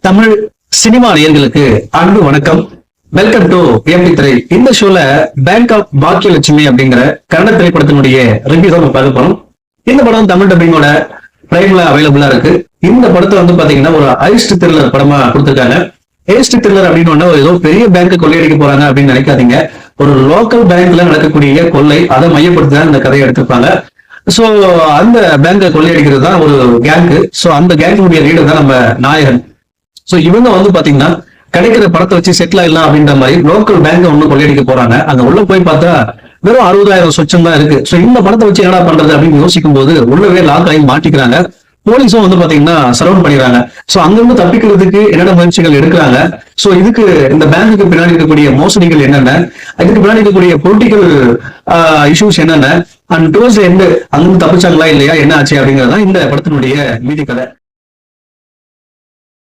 Tamil cinema நேயர்களுக்கு அன்பு வணக்கம். வெல்கம் டு ஏம்பி திரை. இந்த ஷோல பேங்க் ஆஃப் பாக்கியலட்சுமி அப்படிங்கிற கன்னட திரைப்படத்தினுடைய ரிவ்யூ தான் பார்க்க போறோம். இந்த படம் தமிழ் டப்பிங்கோட பிரைம்ல அவைலபிளா இருக்கு. இந்த படத்தை பாத்தீங்கன்னா ஒரு ஹைஸ்ட் த்ரில்லர் படமா கொடுத்திருக்காங்க. ஹைஸ்ட் த்ரில்லர் அப்படின்னு ஏதோ பெரிய பேங்க் கொள்ளையடிக்க போறாங்க அப்படின்னு நினைக்காதீங்க. ஒரு லோக்கல் பேங்க்ல நடக்கக்கூடிய கொள்ளை அதை மையப்படுத்தி தான் இந்த கதையை எடுத்திருப்பாங்க. சோ அந்த பேங்கை கொள்ளையடிக்கிறது தான் ஒரு கேங்கு. சோ அந்த கேங்குடைய லீடர் தான் நம்ம நாயகன். சோ இவங்க பாத்தீங்கன்னா கிடைக்கிற படத்தை வச்சு செட்டில் ஆயிடலாம் அப்படின்ற மாதிரி லோக்கல் பேங்க் ஒண்ணு கொள்ளையடிக்க போறாங்க. அங்க உள்ள போய் பார்த்தா வெறும் 60,000 சொச்சம் தான் இருக்கு. சோ இந்த படத்தை வச்சு என்னடா பண்றது அப்படின்னு யோசிக்கும் போது உள்ளவே லாக் ஆகி மாட்டிக்கிறாங்க. போலீஸும் பாத்தீங்கன்னா சரவுண்ட் பண்ணிடுறாங்க. சோ அங்கிருந்து தப்பிக்கிறதுக்கு என்னென்ன முயற்சிகள் எடுக்கிறாங்க. சோ இதுக்கு இந்த பேங்குக்கு பின்னாடி இருக்கக்கூடிய மோசடிகள் என்னென்ன, இதுக்கு பின்னாடி இருக்கக்கூடிய பொலிட்டிக்கல் இஷ்யூஸ் என்னென்ன, அண்ட் டுவர்ட்ஸ் எண்ட் அங்கிருந்து தப்பிச்சாங்களா இல்லையா, என்ன ஆச்சு அப்படிங்கறதுதான் இந்த படத்தினுடைய மீதி கதை.